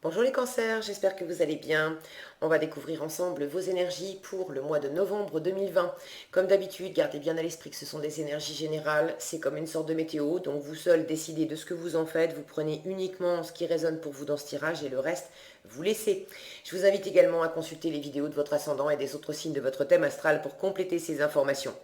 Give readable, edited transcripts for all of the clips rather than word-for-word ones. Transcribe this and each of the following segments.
Bonjour les cancers, j'espère que vous allez bien. On va découvrir ensemble vos énergies pour le mois de novembre 2020. Comme d'habitude, gardez bien à l'esprit que ce sont des énergies générales, c'est comme une sorte de météo, donc vous seul décidez de ce que vous en faites, vous prenez uniquement ce qui résonne pour vous dans ce tirage et le reste, vous laissez. Je vous invite également à consulter les vidéos de votre ascendant et des autres signes de votre thème astral pour compléter ces informations.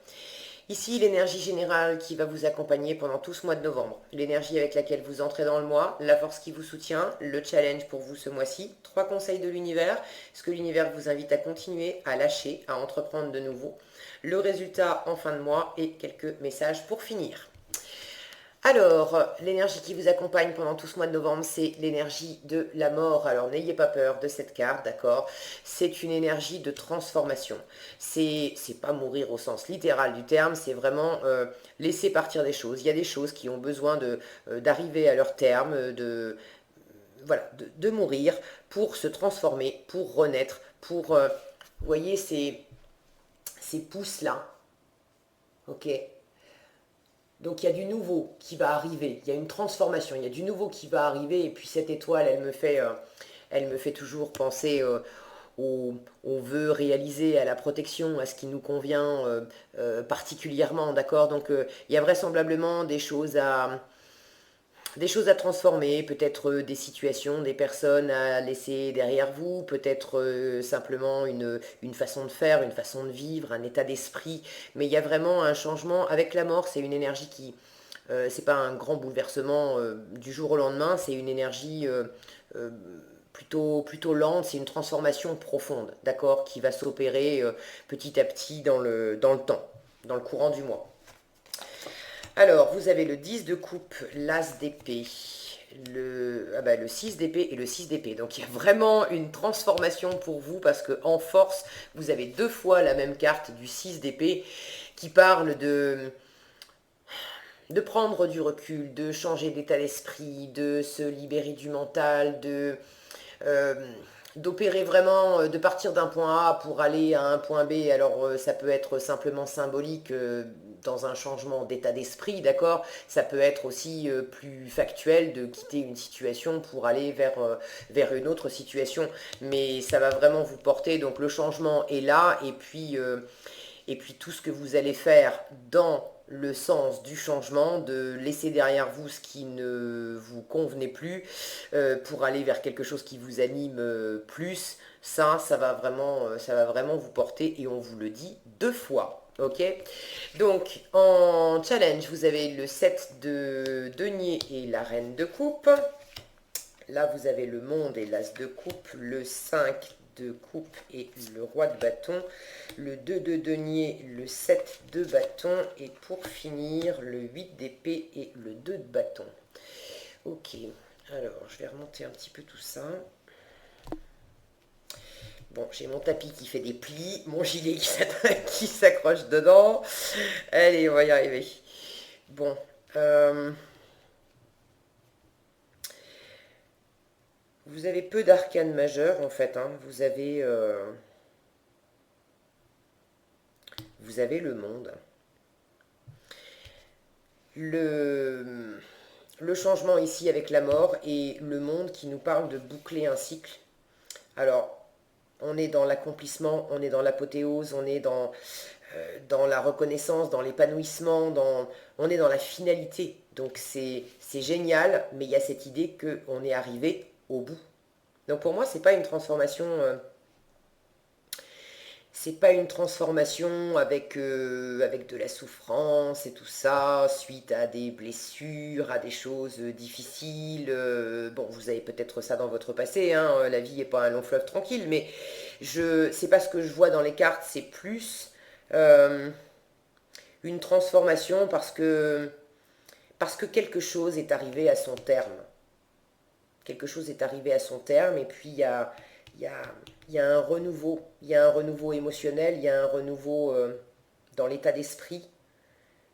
Ici, l'énergie générale qui va vous accompagner pendant tout ce mois de novembre. L'énergie avec laquelle vous entrez dans le mois, la force qui vous soutient, le challenge pour vous ce mois-ci, 3 conseils de l'univers, ce que l'univers vous invite à continuer, à lâcher, à entreprendre de nouveau, le résultat en fin de mois et quelques messages pour finir. Alors, l'énergie qui vous accompagne pendant tout ce mois de novembre, c'est l'énergie de la mort. Alors, n'ayez pas peur de cette carte, d'accord? C'est une énergie de transformation. C'est pas mourir au sens littéral du terme, c'est vraiment laisser partir des choses. Il y a des choses qui ont besoin d'arriver à leur terme, voilà, de mourir pour se transformer, pour renaître, pour, vous voyez, ces pousses-là, ok? Donc il y a du nouveau qui va arriver, il y a une transformation, il y a du nouveau qui va arriver, et puis cette étoile, elle me fait toujours penser au vœu réalisé, à la protection, à ce qui nous convient particulièrement, d'accord? Donc il y a vraisemblablement des choses à transformer, peut-être des situations, des personnes à laisser derrière vous, peut-être simplement une façon de faire, une façon de vivre, un état d'esprit, mais il y a vraiment un changement. Avec la mort, c'est une énergie qui, c'est pas un grand bouleversement du jour au lendemain, c'est une énergie euh, plutôt lente, c'est une transformation profonde, d'accord, qui va s'opérer petit à petit dans le temps, dans le courant du mois. Alors, vous avez le 10 de coupe, l'as d'épée, le 6 d'épée et le 6 d'épée. Donc, il y a vraiment une transformation pour vous parce que en force, vous avez deux fois la même carte du 6 d'épée qui parle de prendre du recul, de changer d'état d'esprit, de se libérer du mental, euh, d'opérer vraiment, de partir d'un point A pour aller à un point B. Alors ça peut être simplement symbolique dans un changement d'état d'esprit, d'accord? Ça peut être aussi plus factuel de quitter une situation pour aller vers une autre situation. Mais ça va vraiment vous porter, donc le changement est là, et puis tout ce que vous allez faire dans le sens du changement, de laisser derrière vous ce qui ne vous convenait plus pour aller vers quelque chose qui vous anime plus, ça va vraiment vous porter et on vous le dit deux fois. Ok, donc en challenge, vous avez le 7 de denier et la reine de coupe. Là, vous avez le monde et l'as de coupe, le 5 de coupe et le roi de bâton, le 2 de denier, le 7 de bâton et pour finir, le 8 d'épée et le 2 de bâton. Ok, alors je vais remonter un petit peu tout ça. Bon, j'ai mon tapis qui fait des plis, mon gilet qui s'accroche dedans. Allez, on va y arriver. Bon, vous avez peu d'arcanes majeures en fait, hein. Vous avez le monde. Le, le changement ici avec la mort et le monde qui nous parle de boucler un cycle. Alors, on est dans l'accomplissement, on est dans l'apothéose, on est dans la reconnaissance, dans l'épanouissement, on est dans la finalité. Donc c'est génial, mais il y a cette idée qu'on est arrivé au bout. Donc pour moi, c'est pas une transformation avec de la souffrance et tout ça, suite à des blessures, à des choses difficiles. Bon, vous avez peut-être ça dans votre passé, hein, la vie n'est pas un long fleuve tranquille, mais c'est pas ce que je vois dans les cartes, c'est plus euh, une transformation parce que quelque chose est arrivé à son terme. Quelque chose est arrivé à son terme et puis il y a, il y a un renouveau. Il y a un renouveau émotionnel, il y a un renouveau dans l'état d'esprit.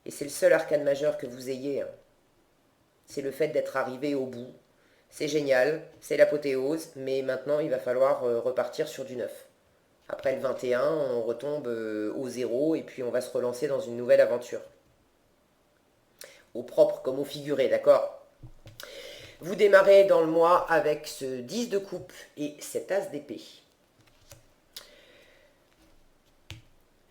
Et c'est le seul arcane majeur que vous ayez, hein. C'est le fait d'être arrivé au bout. C'est génial, c'est l'apothéose, mais maintenant il va falloir repartir sur du neuf. Après le 21, on retombe au zéro et puis on va se relancer dans une nouvelle aventure. Au propre comme au figuré, d'accord? Vous démarrez dans le mois avec ce 10 de coupe et cet as d'épée.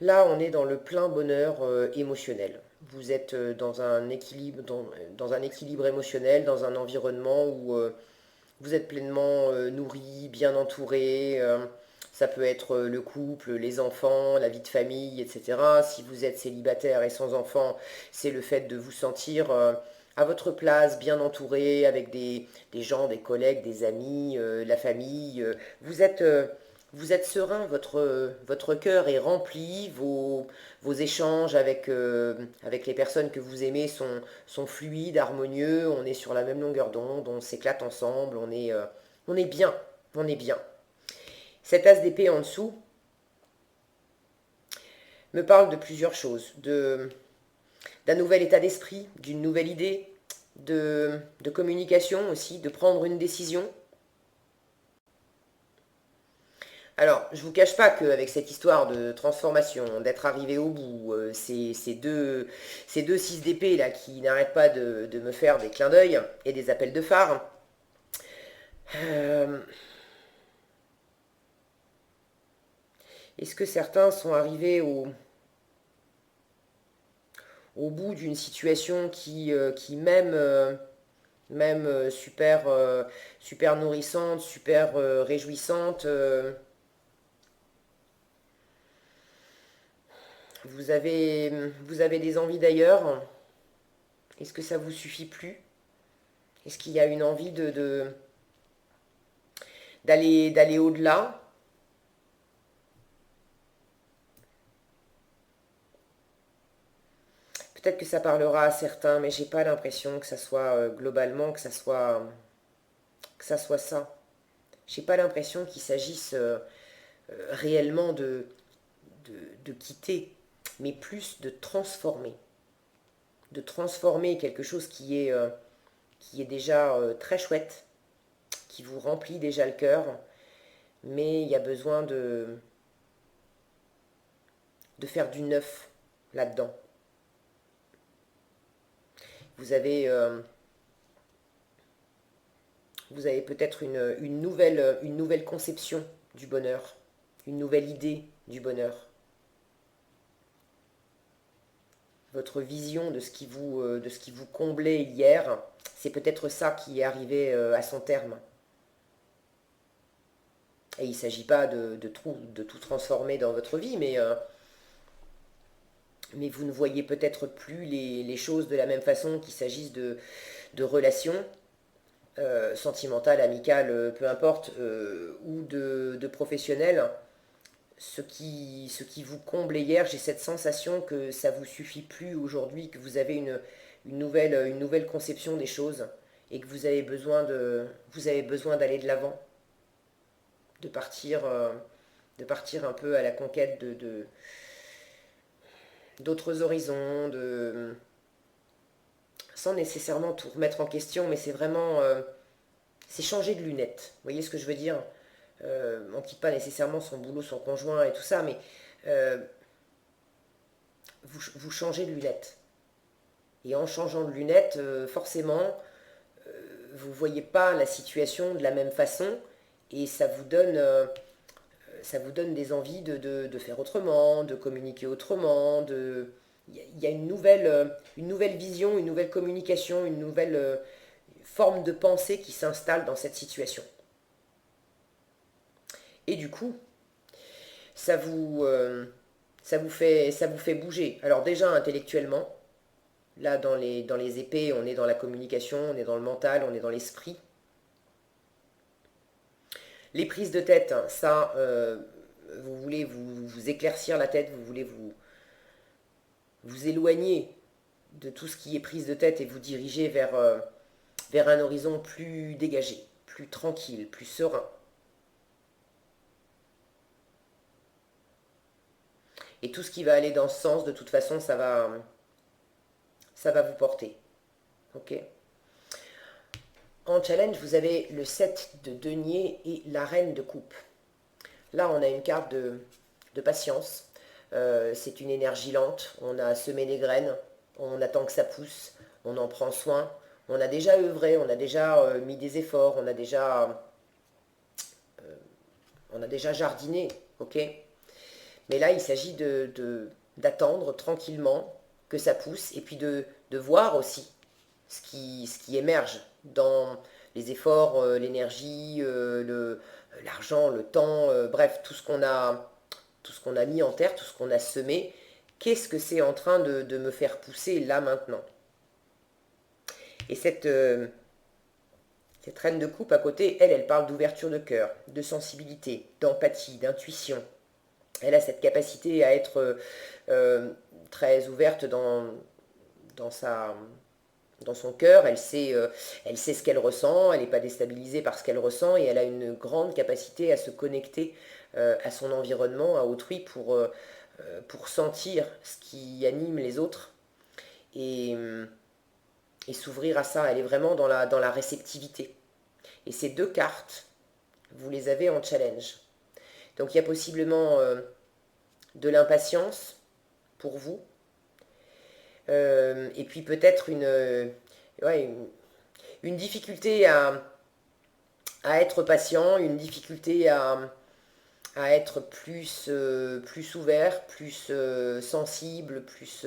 Là, on est dans le plein bonheur émotionnel. Vous êtes dans un équilibre, dans un équilibre émotionnel, dans un environnement où vous êtes pleinement nourri, bien entouré. Ça peut être le couple, les enfants, la vie de famille, etc. Si vous êtes célibataire et sans enfants, c'est le fait de vous sentir à votre place, bien entouré, avec des gens, des collègues, des amis, la famille. Vous êtes serein, votre cœur est rempli, vos échanges avec les personnes que vous aimez sont fluides, harmonieux, on est sur la même longueur d'onde, on s'éclate ensemble, on est bien, on est bien. Cet as d'épée en dessous me parle de plusieurs choses, d'un nouvel état d'esprit, d'une nouvelle idée, de communication aussi, de prendre une décision. Alors, je vous cache pas qu'avec cette histoire de transformation, d'être arrivé au bout, ces deux 6 d'épée là qui n'arrêtent pas de me faire des clins d'œil et des appels de phare, euh, est-ce que certains sont arrivés au bout d'une situation qui même super nourrissante, super réjouissante, vous avez des envies d'ailleurs. Est-ce que ça vous suffit plus? Est-ce qu'il y a une envie d'aller au-delà? Peut-être que ça parlera à certains, mais j'ai pas l'impression que ça soit globalement que ça soit ça. J'ai pas l'impression qu'il s'agisse réellement de quitter, mais plus de transformer. De transformer quelque chose qui est déjà très chouette, qui vous remplit déjà le cœur, mais il y a besoin de faire du neuf là-dedans. Vous avez, euh, vous avez peut-être une nouvelle conception du bonheur, une nouvelle idée du bonheur. Votre vision de ce qui vous comblait hier, c'est peut-être ça qui est arrivé à son terme. Et il ne s'agit pas de tout transformer dans votre vie, mais vous ne voyez peut-être plus les choses de la même façon qu'il s'agisse de relations sentimentales, amicales, peu importe, ou de professionnels. Ce qui vous comblait hier, j'ai cette sensation que ça vous suffit plus aujourd'hui, que vous avez une nouvelle conception des choses et que vous avez besoin d'aller de l'avant, de partir, de partir un peu à la conquête d'autres horizons, sans nécessairement tout remettre en question, mais c'est vraiment, c'est changer de lunettes. Vous voyez ce que je veux dire? On ne quitte pas nécessairement son boulot, son conjoint et tout ça, mais euh, vous changez de lunettes. Et en changeant de lunettes, forcément, vous ne voyez pas la situation de la même façon et ça vous donne des envies de faire autrement, de communiquer autrement. Il y a une nouvelle vision, une nouvelle communication, une nouvelle forme de pensée qui s'installe dans cette situation. Et du coup, ça vous, euh, ça vous fait bouger. Alors déjà intellectuellement, là dans les épées, on est dans la communication, on est dans le mental, on est dans l'esprit. Les prises de tête, hein, ça, vous voulez vous éclaircir la tête, vous voulez vous éloigner de tout ce qui est prise de tête et vous diriger vers un horizon plus dégagé, plus tranquille, plus serein. Et tout ce qui va aller dans ce sens, de toute façon, ça va vous porter. Ok? En challenge, vous avez le 7 de denier et la reine de coupe. Là, on a une carte de patience. C'est une énergie lente. On a semé les graines. On attend que ça pousse. On en prend soin. On a déjà œuvré, on a déjà mis des efforts, on a déjà jardiné, ok? Mais là, il s'agit d'attendre tranquillement que ça pousse et puis de voir aussi ce qui émerge dans les efforts, l'énergie, l'argent, le temps, bref, tout ce qu'on a mis en terre, tout ce qu'on a semé. Qu'est-ce que c'est en train de me faire pousser là maintenant? Et cette reine de coupe à côté, elle parle d'ouverture de cœur, de sensibilité, d'empathie, d'intuition. Elle a cette capacité à être très ouverte dans sa, dans son cœur, elle sait ce qu'elle ressent, elle n'est pas déstabilisée par ce qu'elle ressent et elle a une grande capacité à se connecter à son environnement, à autrui pour sentir ce qui anime les autres et, et s'ouvrir à ça. Elle est vraiment dans la réceptivité. Et ces deux cartes, vous les avez en challenge. Donc il y a possiblement de l'impatience pour vous, et puis peut-être ouais, une difficulté à être patient, une difficulté à être plus ouvert, plus sensible, plus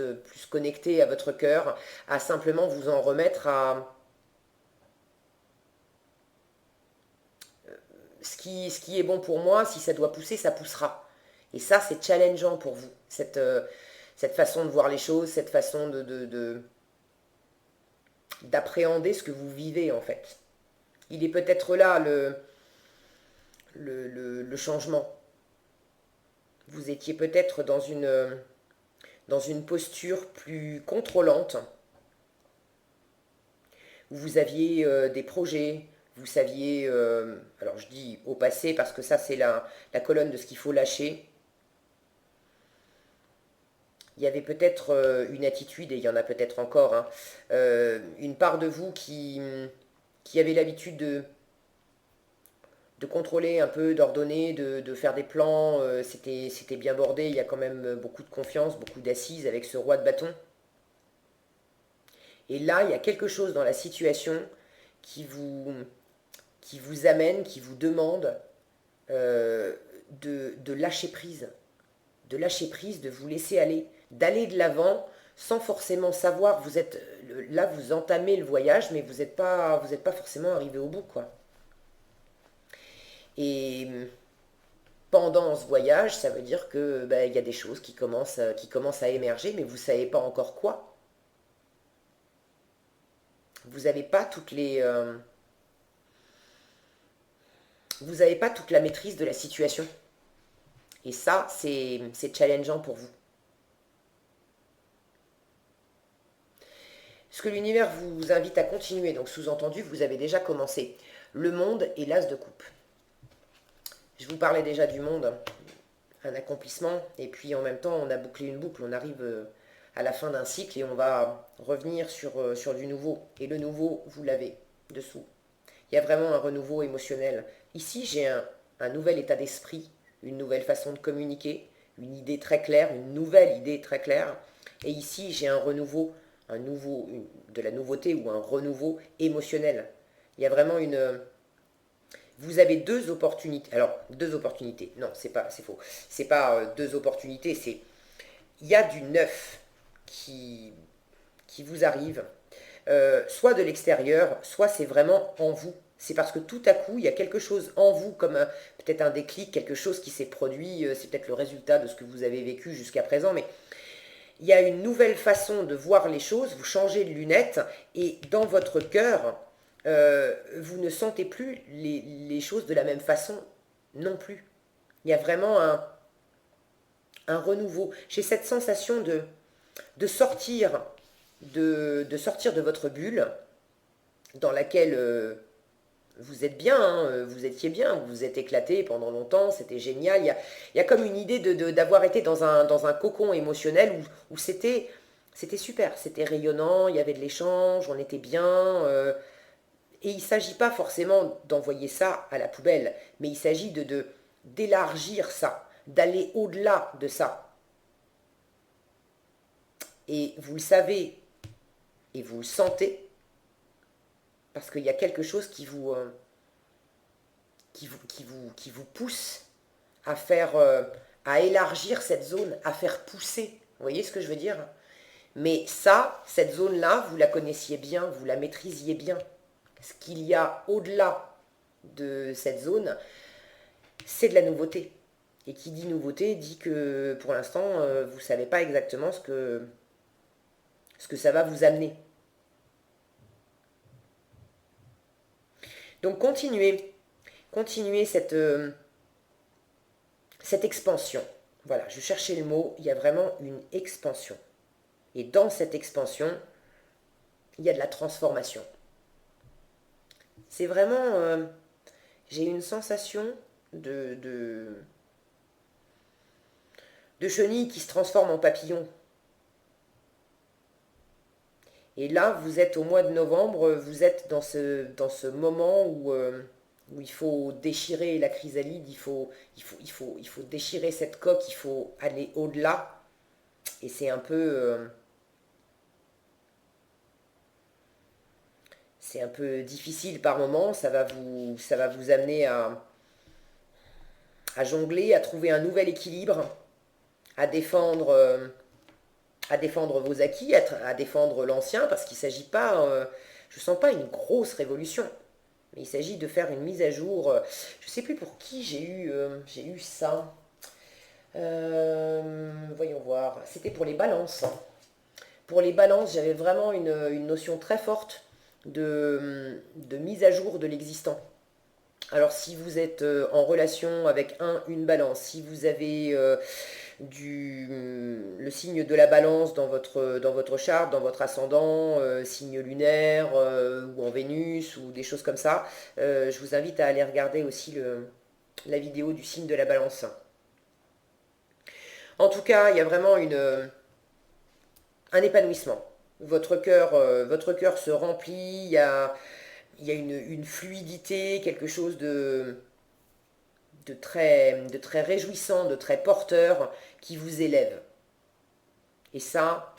connecté à votre cœur, à simplement vous en remettre à ce qui est bon pour moi. Si ça doit pousser, ça poussera. Et ça, c'est challengeant pour vous, cette façon de voir les choses, cette façon d'appréhender ce que vous vivez en fait. Il est peut-être là le changement. Vous étiez peut-être dans une posture plus contrôlante, où vous aviez des projets, vous saviez, alors je dis au passé parce que ça c'est la colonne de ce qu'il faut lâcher. Il y avait peut-être une attitude, et il y en a peut-être encore, hein, une part de vous qui avait l'habitude de contrôler un peu, d'ordonner, de faire des plans. C'était bien bordé, il y a quand même beaucoup de confiance, beaucoup d'assises avec ce roi de bâton. Et là, il y a quelque chose dans la situation qui vous, qui vous amène, qui vous demande de lâcher prise, de vous laisser aller, d'aller de l'avant sans forcément savoir. Vous êtes là, vous entamez le voyage, mais vous êtes pas forcément arrivé au bout, quoi. Et pendant ce voyage, ça veut dire que bah, il y a des choses qui commencent à émerger, mais vous savez pas encore quoi. Vous n'avez pas vous n'avez pas toute la maîtrise de la situation. Et ça, c'est challengeant pour vous. Ce que l'univers vous invite à continuer, donc sous-entendu, vous avez déjà commencé. Le monde et l'as de coupe. Je vous parlais déjà du monde, un accomplissement, et puis en même temps, on a bouclé une boucle, on arrive à la fin d'un cycle et on va revenir sur du nouveau. Et le nouveau, vous l'avez dessous. Il y a vraiment un renouveau émotionnel. Ici, j'ai un nouvel état d'esprit, une nouvelle façon de communiquer, une idée très claire, une nouvelle idée très claire. Et ici, j'ai un renouveau, de la nouveauté ou un renouveau émotionnel. Il y a vraiment vous avez deux opportunités. Alors, deux opportunités. Non, c'est faux. C'est pas deux opportunités, il y a du neuf qui vous arrive, soit de l'extérieur, soit c'est vraiment en vous. C'est parce que tout à coup, il y a quelque chose en vous, comme peut-être un déclic, quelque chose qui s'est produit, c'est peut-être le résultat de ce que vous avez vécu jusqu'à présent, mais il y a une nouvelle façon de voir les choses, vous changez de lunettes, et dans votre cœur, vous ne sentez plus les choses de la même façon non plus. Il y a vraiment un renouveau. J'ai cette sensation de sortir de sortir de votre bulle dans laquelle vous êtes bien, hein, vous étiez bien, vous vous êtes éclaté pendant longtemps, c'était génial. Il y a comme une idée d'avoir été dans un cocon émotionnel où c'était super, c'était rayonnant, il y avait de l'échange, on était bien. Et il ne s'agit pas forcément d'envoyer ça à la poubelle, mais il s'agit d'élargir ça, d'aller au-delà de ça. Et vous le savez et vous le sentez, Parce qu'il y a quelque chose qui vous pousse à faire, à élargir cette zone, à faire pousser. Vous voyez ce que je veux dire? Mais ça, cette zone-là, vous la connaissiez bien, vous la maîtrisiez bien. Ce qu'il y a au-delà de cette zone, c'est de la nouveauté. Et qui dit nouveauté dit que pour l'instant, vous ne savez pas exactement ce que ça va vous amener. Donc continuez, continuez cette expansion. Voilà, je cherchais le mot, il y a vraiment une expansion. Et dans cette expansion, il y a de la transformation. C'est vraiment, j'ai une sensation de chenille qui se transforme en papillon. Et là, vous êtes au mois de novembre, vous êtes dans ce moment où il faut déchirer la chrysalide, il faut déchirer cette coque, il faut aller au-delà. Et c'est un peu difficile par moment, ça va vous amener à jongler, à trouver un nouvel équilibre, à défendre, euh, à défendre vos acquis, à défendre l'ancien, parce qu'il ne s'agit pas, je ne sens pas une grosse révolution, mais il s'agit de faire une mise à jour. Je ne sais plus pour qui j'ai eu ça. Voyons voir. C'était pour les balances. Pour les balances, j'avais vraiment une notion très forte de mise à jour de l'existant. Alors si vous êtes en relation avec une balance, si vous avez le signe de la balance dans votre charte, dans votre ascendant, signe lunaire ou en Vénus ou des choses comme ça, je vous invite à aller regarder aussi la vidéo du signe de la balance. En tout cas, il y a vraiment un épanouissement. Votre cœur se remplit, il y a une fluidité, quelque chose de très réjouissant, de très porteur qui vous élève. Et ça,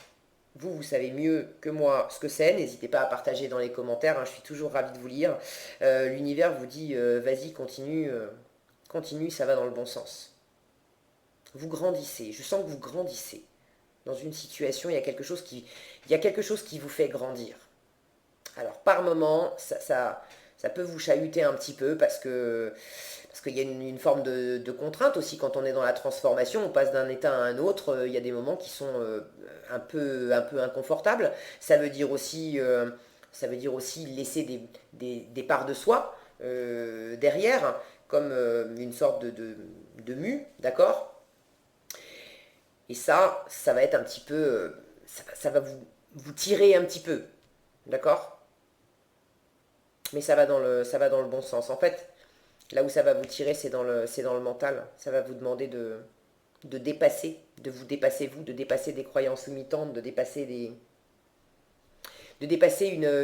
vous savez mieux que moi ce que c'est. N'hésitez pas à partager dans les commentaires, hein, je suis toujours ravie de vous lire. L'univers vous dit, vas-y, continue, continue, ça va dans le bon sens. Vous grandissez, je sens que vous grandissez. Dans une situation, il y a quelque chose qui vous fait grandir. Alors, par moment, ça peut vous chahuter un petit peu parce qu'il y a une forme de contrainte aussi quand on est dans la transformation. On passe d'un état à un autre. Il y a des moments qui sont un peu inconfortables. Ça veut dire aussi laisser des parts de soi derrière, comme une sorte de mue, d'accord? Et ça va être un petit peu, ça va vous tirer un petit peu, d'accord? Mais ça va dans le bon sens. En fait, là où ça va vous tirer, c'est dans le mental. Ça va vous demander de dépasser, de vous dépasser vous, de dépasser des croyances limitantes, de dépasser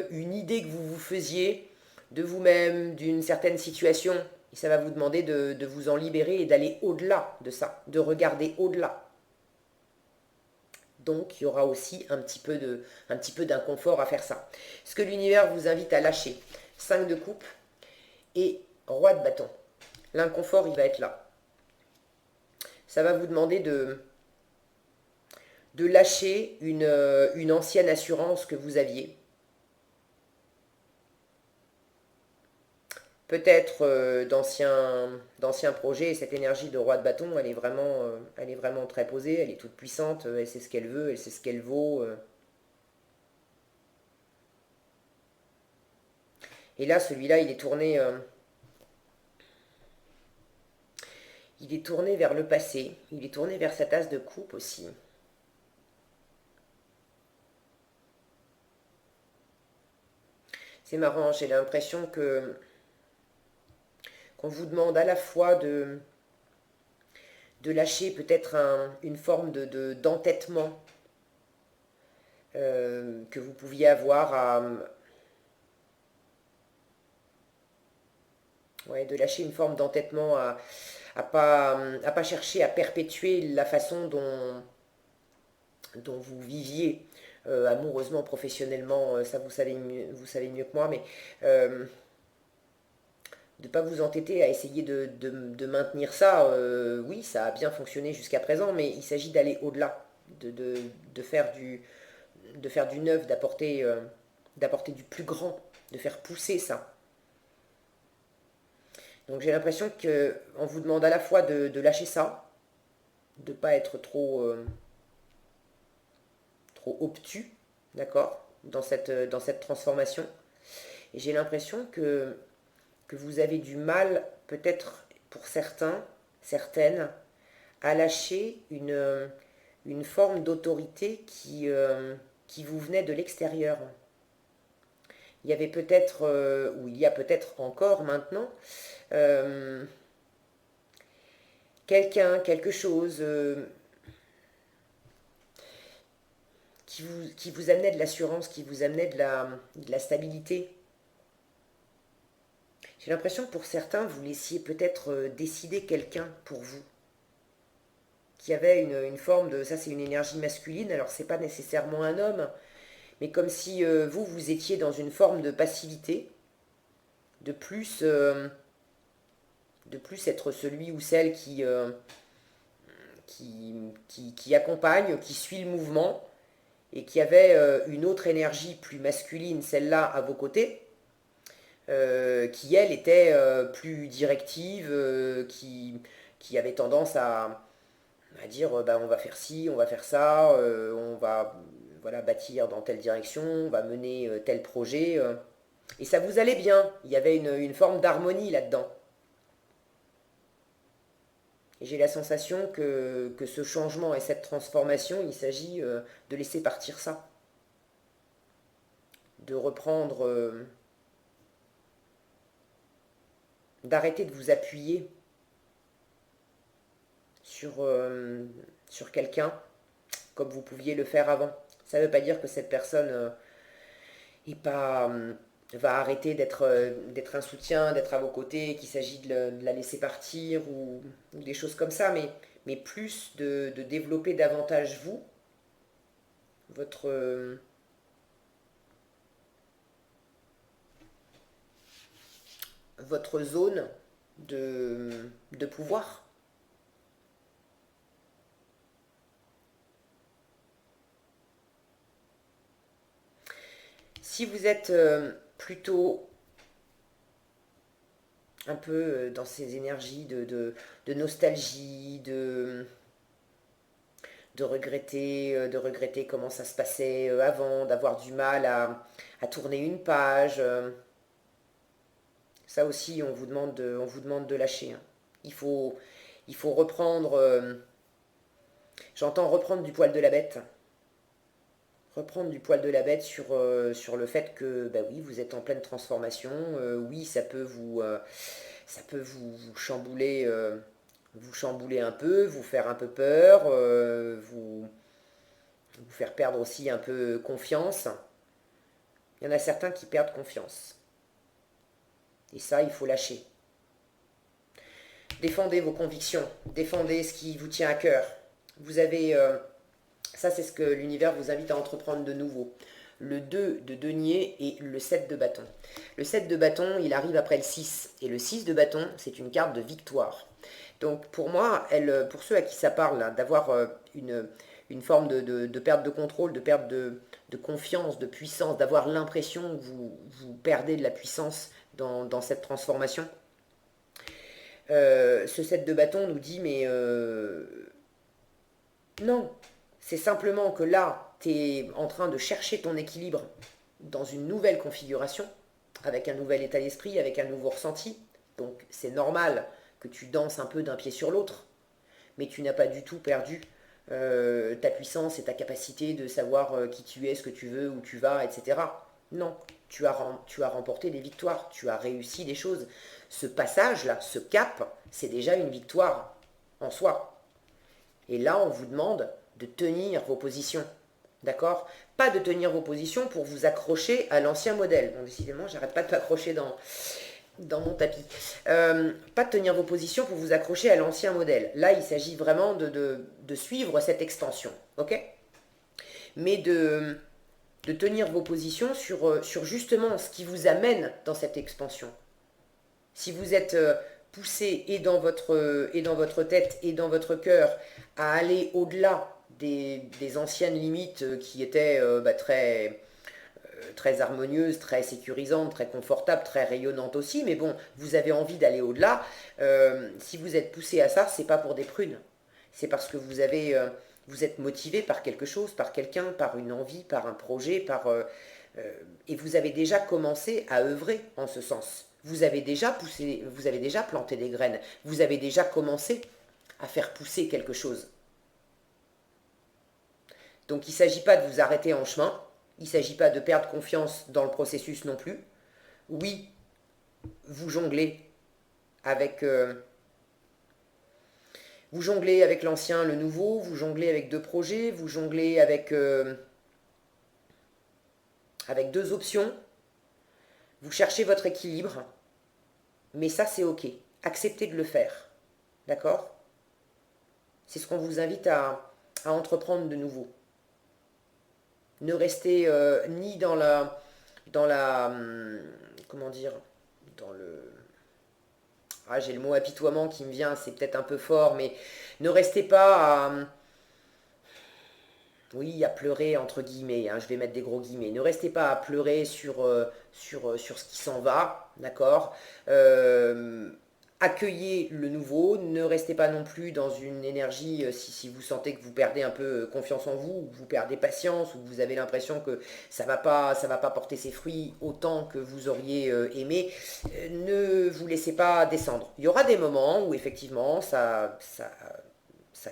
une idée que vous vous faisiez de vous-même, d'une certaine situation. Et ça va vous demander de vous en libérer et d'aller au-delà de ça, de regarder au-delà. Donc, il y aura aussi un petit peu d'inconfort à faire ça. Ce que l'univers vous invite à lâcher, 5 de coupe et roi de bâton. L'inconfort, il va être là. Ça va vous demander de lâcher une ancienne assurance que vous aviez. Peut-être d'anciens projets, et cette énergie de roi de bâton, elle est vraiment très posée, elle est toute puissante, elle sait ce qu'elle veut, elle sait ce qu'elle vaut. Et là, celui-là, il est tourné vers le passé, il est tourné vers cette as de coupe aussi. C'est marrant, j'ai l'impression qu'on vous demande à la fois de lâcher peut-être une forme d'entêtement que vous pouviez avoir ouais, de lâcher une forme d'entêtement à pas chercher à perpétuer la façon dont vous viviez amoureusement, professionnellement, ça vous savez mieux que moi, mais de ne pas vous entêter à essayer de maintenir ça. Oui, ça a bien fonctionné jusqu'à présent, mais il s'agit d'aller au-delà, de, de, de faire de faire du neuf, d'apporter du plus grand, de faire pousser ça. Donc j'ai l'impression qu'on vous demande à la fois de lâcher ça, de ne pas être trop obtus, d'accord, dans cette transformation. Et j'ai l'impression que vous avez du mal, peut-être pour certains, certaines, à lâcher une forme d'autorité qui vous venait de l'extérieur. Il y avait peut-être, ou il y a peut-être encore maintenant, euh, quelqu'un, quelque chose qui vous amenait de l'assurance, qui vous amenait de la stabilité. J'ai l'impression que pour certains, vous laissiez peut-être décider quelqu'un pour vous, qui avait une forme de... Ça, c'est une énergie masculine, alors c'est pas nécessairement un homme, mais comme si vous étiez dans une forme de passivité, de plus, euh, de plus être celui ou celle qui accompagne, qui suit le mouvement, et qui avait une autre énergie plus masculine, celle-là, à vos côtés, qui, elle, était plus directive, qui avait tendance à dire bah, on va faire ci, on va faire ça, on va voilà, bâtir dans telle direction, on va mener tel projet. Et ça vous allait bien, il y avait une forme d'harmonie là-dedans. Et j'ai la sensation que ce changement et cette transformation, il s'agit de laisser partir ça, de reprendre, d'arrêter de vous appuyer sur quelqu'un comme vous pouviez le faire avant. Ça ne veut pas dire que cette personne est pas, va arrêter d'être un soutien, d'être à vos côtés, qu'il s'agit de la laisser partir ou des choses comme ça, mais plus de développer davantage vous, votre, votre zone de pouvoir. Si vous êtes plutôt un peu dans ces énergies de nostalgie, de regretter comment ça se passait avant, d'avoir du mal à tourner une page, ça aussi on vous demande de lâcher, hein. Il faut, il faut reprendre, j'entends reprendre du poil de la bête, reprendre du poil de la bête sur le fait que, bah oui, vous êtes en pleine transformation, oui, ça peut vous chambouler un peu, vous faire un peu peur, vous faire perdre aussi un peu confiance. Il y en a certains qui perdent confiance. Et ça, il faut lâcher. Défendez vos convictions, défendez ce qui vous tient à cœur. Vous avez, ça c'est ce que l'univers vous invite à entreprendre de nouveau. Le 2 de denier et le 7 de bâton. Le 7 de bâton, il arrive après le 6. Et le 6 de bâton, c'est une carte de victoire. Donc pour moi, pour ceux à qui ça parle, d'avoir une forme de perte de contrôle, de perte de confiance, de puissance, d'avoir l'impression que vous perdez de la puissance dans cette transformation, ce 7 de bâton nous dit mais non, c'est simplement que là, tu es en train de chercher ton équilibre dans une nouvelle configuration, avec un nouvel état d'esprit, avec un nouveau ressenti. Donc c'est normal que tu danses un peu d'un pied sur l'autre, mais tu n'as pas du tout perdu ta puissance et ta capacité de savoir qui tu es, ce que tu veux, où tu vas, etc. Non, tu as remporté des victoires, tu as réussi des choses. Ce passage-là, ce cap, c'est déjà une victoire en soi. Et là, on vous demande de tenir vos positions. D'accord? Pas de tenir vos positions pour vous accrocher à l'ancien modèle. Bon, décidément, j'arrête pas de m'accrocher dans mon tapis. Pas de tenir vos positions pour vous accrocher à l'ancien modèle. Là, il s'agit vraiment de suivre cette extension. Ok? Mais de tenir vos positions sur justement ce qui vous amène dans cette expansion. Si vous êtes poussé et dans votre tête et dans votre cœur à aller au-delà des anciennes limites qui étaient très harmonieuses, très sécurisantes, très confortables, très rayonnantes aussi, mais bon, vous avez envie d'aller au-delà, si vous êtes poussé à ça, c'est pas pour des prunes. C'est parce que vous êtes motivé par quelque chose, par quelqu'un, par une envie, par un projet, et vous avez déjà commencé à œuvrer en ce sens. Vous avez déjà poussé, vous avez déjà planté des graines, vous avez déjà commencé à faire pousser quelque chose. Donc il ne s'agit pas de vous arrêter en chemin, il ne s'agit pas de perdre confiance dans le processus non plus. Oui, vous jonglez avec, l'ancien, le nouveau, vous jonglez avec deux projets, vous jonglez avec deux options, vous cherchez votre équilibre, mais ça c'est ok. Acceptez de le faire, d'accord? C'est ce qu'on vous invite à entreprendre de nouveau. Ne restez ni comment dire, dans le, j'ai le mot apitoiement qui me vient, c'est peut-être un peu fort, mais ne restez pas oui, à pleurer entre guillemets, hein, je vais mettre des gros guillemets. Ne restez pas à pleurer sur ce qui s'en va, d'accord. Accueillez le nouveau, ne restez pas non plus dans une énergie, si vous sentez que vous perdez un peu confiance en vous, ou que vous perdez patience, ou que vous avez l'impression que ça va pas porter ses fruits autant que vous auriez aimé, ne vous laissez pas descendre. Il y aura des moments où effectivement ça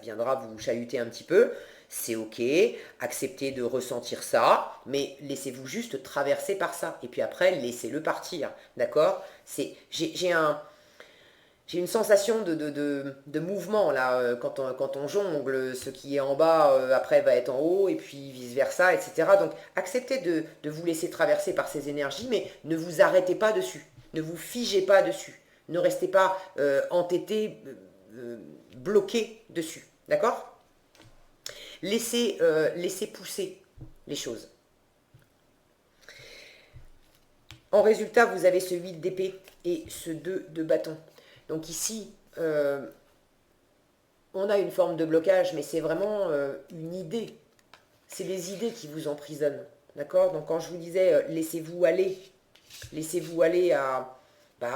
viendra vous chahuter un petit peu, c'est ok, acceptez de ressentir ça, mais laissez-vous juste traverser par ça, et puis après laissez-le partir, d'accord. J'ai une sensation de mouvement là, quand on jongle, ce qui est en bas après va être en haut, et puis vice-versa, etc. Donc acceptez de vous laisser traverser par ces énergies, mais ne vous arrêtez pas dessus, ne vous figez pas dessus, ne restez pas entêté, bloqué dessus, d'accord. Laissez pousser les choses. En résultat, vous avez ce 8 d'épée et ce 2 de bâton. Donc ici, on a une forme de blocage, mais c'est vraiment une idée. C'est les idées qui vous emprisonnent. D'accord. Donc quand je vous disais, laissez-vous aller à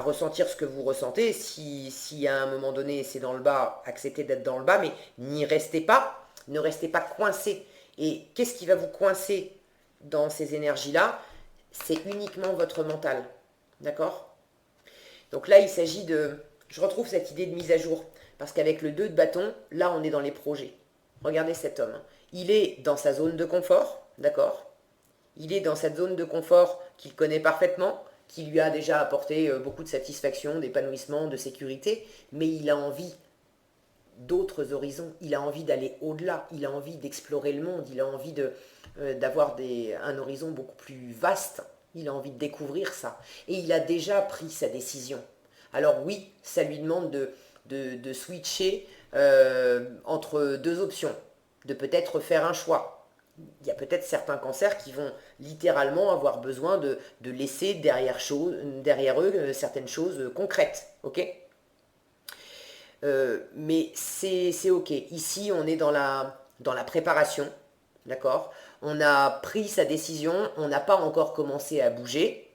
ressentir ce que vous ressentez. Si à un moment donné c'est dans le bas, acceptez d'être dans le bas, mais n'y restez pas. Ne restez pas coincé. Et qu'est-ce qui va vous coincer dans ces énergies-là? C'est uniquement votre mental. D'accord. Donc là, il s'agit de... Je retrouve cette idée de mise à jour. Parce qu'avec le 2 de bâton, là, on est dans les projets. Regardez cet homme. Il est dans sa zone de confort, d'accord. Il est dans cette zone de confort qu'il connaît parfaitement, qui lui a déjà apporté beaucoup de satisfaction, d'épanouissement, de sécurité, mais il a envie d'autres horizons, il a envie d'aller au-delà, il a envie d'explorer le monde, il a envie d'avoir un horizon beaucoup plus vaste, il a envie de découvrir ça, et il a déjà pris sa décision. Alors oui, ça lui demande de switcher entre deux options, de peut-être faire un choix. Il y a peut-être certains cancers qui vont littéralement avoir besoin de laisser derrière eux certaines choses concrètes, ok. Mais c'est ok. Ici, on est dans la préparation, d'accord. On a pris sa décision, on n'a pas encore commencé à bouger,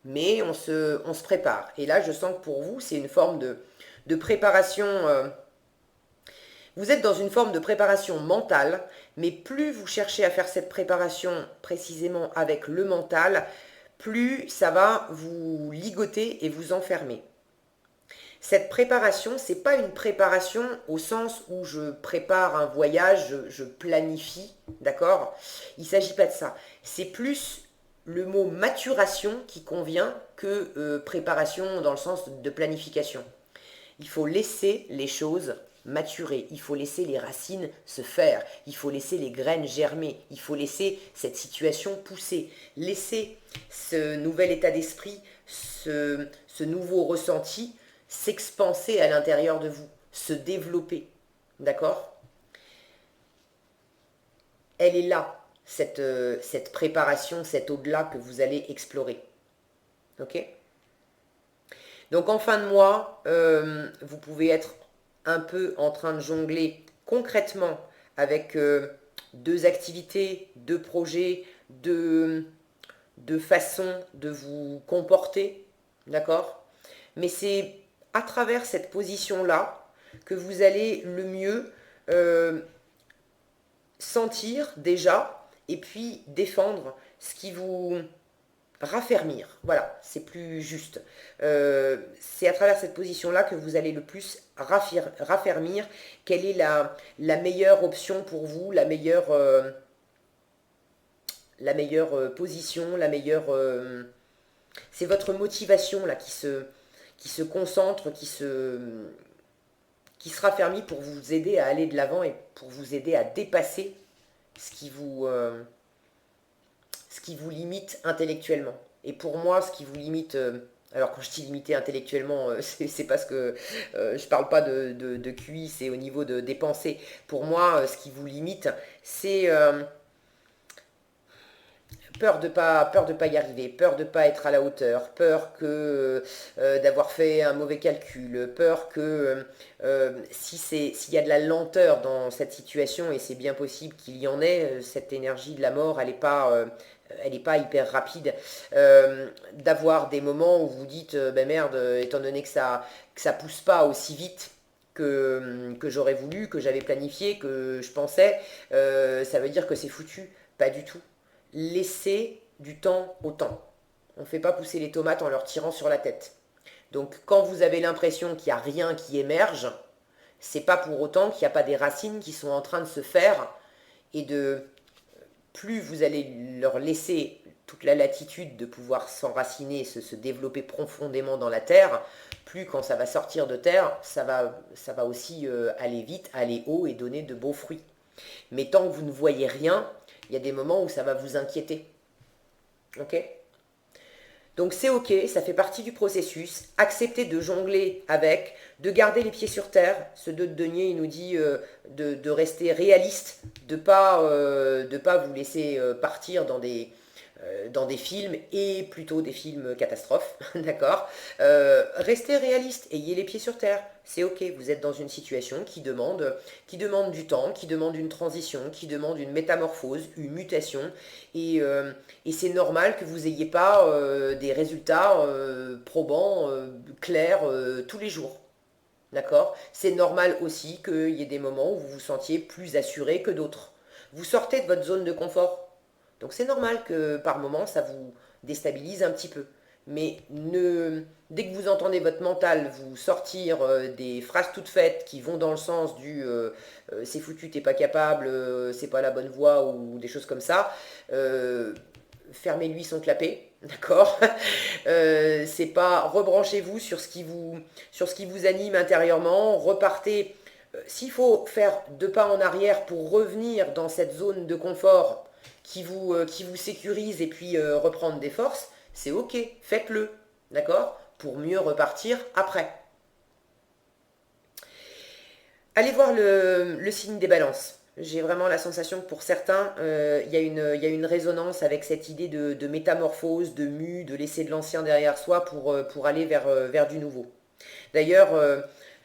mais on se prépare. Et là, je sens que pour vous, c'est une forme de préparation. Vous êtes dans une forme de préparation mentale, mais plus vous cherchez à faire cette préparation précisément avec le mental, plus ça va vous ligoter et vous enfermer. Cette préparation, ce n'est pas une préparation au sens où je prépare un voyage, je planifie, d'accord. Il ne s'agit pas de ça. C'est plus le mot maturation qui convient que préparation dans le sens de planification. Il faut laisser les choses maturer, il faut laisser les racines se faire, il faut laisser les graines germer, il faut laisser cette situation pousser, laisser ce nouvel état d'esprit, ce nouveau ressenti s'expanser à l'intérieur de vous, se développer, d'accord. Elle est là, cette préparation, cet au-delà que vous allez explorer. Ok? Donc en fin de mois, vous pouvez être un peu en train de jongler concrètement avec deux activités, deux projets, deux façons de vous comporter, d'accord? Mais c'est à travers cette position-là que vous allez le mieux sentir déjà et puis défendre ce qui vous raffermir. Voilà, c'est plus juste. C'est à travers cette position-là que vous allez le plus raffermir. Quelle est la meilleure option pour vous, la meilleure position, la meilleure... c'est votre motivation là qui se concentre, qui se raffermit pour vous aider à aller de l'avant et pour vous aider à dépasser ce qui vous limite intellectuellement. Et pour moi, ce qui vous limite, alors quand je dis limiter intellectuellement, c'est parce que je parle pas de QI, c'est au niveau des pensées. Pour moi, ce qui vous limite, c'est peur de pas y arriver, peur de pas être à la hauteur, peur que d'avoir fait un mauvais calcul, peur que s'il y a de la lenteur dans cette situation, et c'est bien possible qu'il y en ait, cette énergie de la mort, elle est pas hyper rapide, d'avoir des moments où vous dites, ben merde, étant donné que ça pousse pas aussi vite que j'aurais voulu, que j'avais planifié, que je pensais, ça veut dire que c'est foutu. Pas du tout. Laissez du temps au temps. On ne fait pas pousser les tomates en leur tirant sur la tête. Donc quand vous avez l'impression qu'il n'y a rien qui émerge, c'est pas pour autant qu'il n'y a pas des racines qui sont en train de se faire et de plus vous allez leur laisser toute la latitude de pouvoir s'enraciner, se développer profondément dans la terre, plus quand ça va sortir de terre, ça va aussi aller vite, aller haut et donner de beaux fruits. Mais tant que vous ne voyez rien, il y a des moments où ça va vous inquiéter. Ok? Donc c'est ok, ça fait partie du processus. Acceptez de jongler avec, de garder les pieds sur terre. Ce 2 de denier, il nous dit de rester réaliste, de pas vous laisser partir dans des films et plutôt des films catastrophes, d'accord? Restez réaliste, ayez les pieds sur terre. C'est ok, vous êtes dans une situation qui demande du temps, qui demande une transition, qui demande une métamorphose, une mutation, et c'est normal que vous n'ayez pas des résultats probants, clairs, tous les jours. D'accord? C'est normal aussi qu'il y ait des moments où vous vous sentiez plus assuré que d'autres. Vous sortez de votre zone de confort. Donc c'est normal que par moments ça vous déstabilise un petit peu. Mais dès que vous entendez votre mental vous sortir des phrases toutes faites qui vont dans le sens du c'est foutu, t'es pas capable, c'est pas la bonne voie ou des choses comme ça, fermez-lui son clapet, d'accord? C'est pas rebranchez-vous sur ce qui vous anime intérieurement, repartez. S'il faut faire 2 pas en arrière pour revenir dans cette zone de confort qui vous sécurise et puis reprendre des forces, c'est ok, faites-le, d'accord? Pour mieux repartir après. Allez voir le signe des balances. J'ai vraiment la sensation que pour certains, il y a une résonance avec cette idée de métamorphose, de mue, de laisser de l'ancien derrière soi pour aller vers du nouveau. D'ailleurs,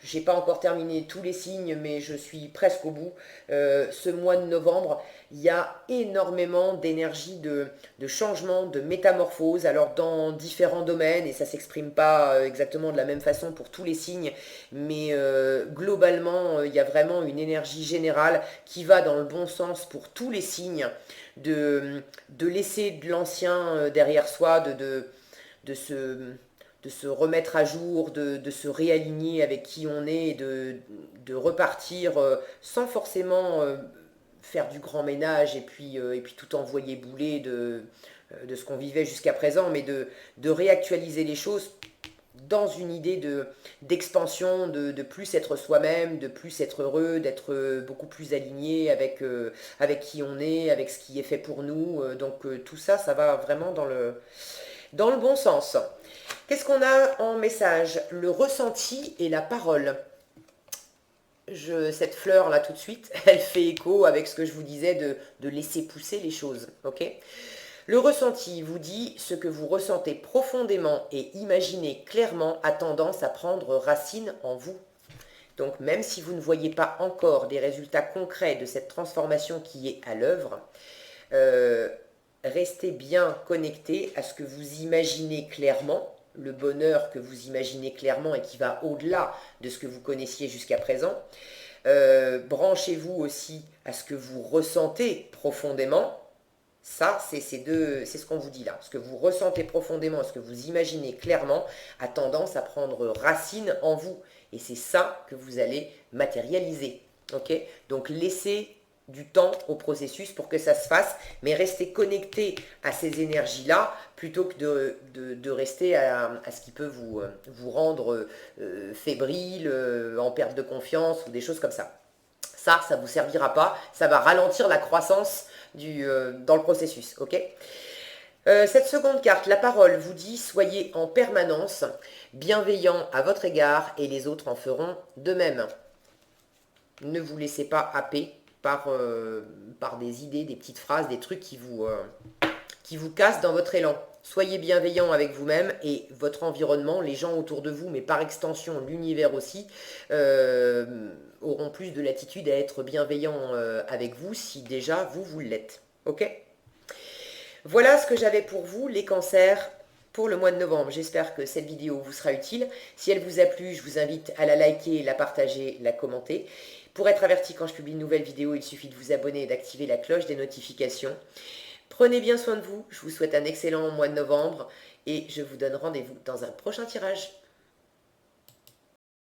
j'ai pas encore terminé tous les signes, mais je suis presque au bout. Ce mois de novembre, il y a énormément d'énergie de changement, de métamorphose, alors dans différents domaines, et ça s'exprime pas exactement de la même façon pour tous les signes, mais globalement, il y a vraiment une énergie générale qui va dans le bon sens pour tous les signes, de laisser de l'ancien derrière soi, de se remettre à jour, de se réaligner avec qui on est, de repartir sans forcément faire du grand ménage et puis tout envoyer bouler de ce qu'on vivait jusqu'à présent, mais de réactualiser les choses dans une idée d'expansion, de plus être soi-même, de plus être heureux, d'être beaucoup plus aligné avec qui on est, avec ce qui est fait pour nous. Donc tout ça, ça va vraiment dans le bon sens. Qu'est-ce qu'on a en message? Le ressenti et la parole. cette fleur là tout de suite, elle fait écho avec ce que je vous disais de laisser pousser les choses, ok? Le ressenti vous dit ce que vous ressentez profondément et imaginez clairement a tendance à prendre racine en vous. Donc même si vous ne voyez pas encore des résultats concrets de cette transformation qui est à l'œuvre, euh, restez bien connecté à ce que vous imaginez clairement, le bonheur que vous imaginez clairement et qui va au-delà de ce que vous connaissiez jusqu'à présent. Branchez-vous aussi à ce que vous ressentez profondément. Ça, c'est ce qu'on vous dit là. Ce que vous ressentez profondément, ce que vous imaginez clairement, a tendance à prendre racine en vous. Et c'est ça que vous allez matérialiser. Ok? Donc laissez du temps au processus pour que ça se fasse, mais restez connecté à ces énergies-là plutôt que de rester à ce qui peut vous rendre fébrile, en perte de confiance ou des choses comme ça. Ça ne vous servira pas, ça va ralentir la croissance dans le processus, ok? Cette seconde carte, la parole, vous dit soyez en permanence bienveillant à votre égard et les autres en feront de même. Ne vous laissez pas happer par des idées, des petites phrases, des trucs qui vous cassent dans votre élan. Soyez bienveillant avec vous-même et votre environnement, les gens autour de vous, mais par extension l'univers aussi, auront plus de latitude à être bienveillants avec vous si déjà vous l'êtes. Ok? Voilà ce que j'avais pour vous, les cancers, pour le mois de novembre. J'espère que cette vidéo vous sera utile. Si elle vous a plu, je vous invite à la liker, la partager, la commenter. Pour être averti quand je publie une nouvelle vidéo, il suffit de vous abonner et d'activer la cloche des notifications. Prenez bien soin de vous, je vous souhaite un excellent mois de novembre et je vous donne rendez-vous dans un prochain tirage.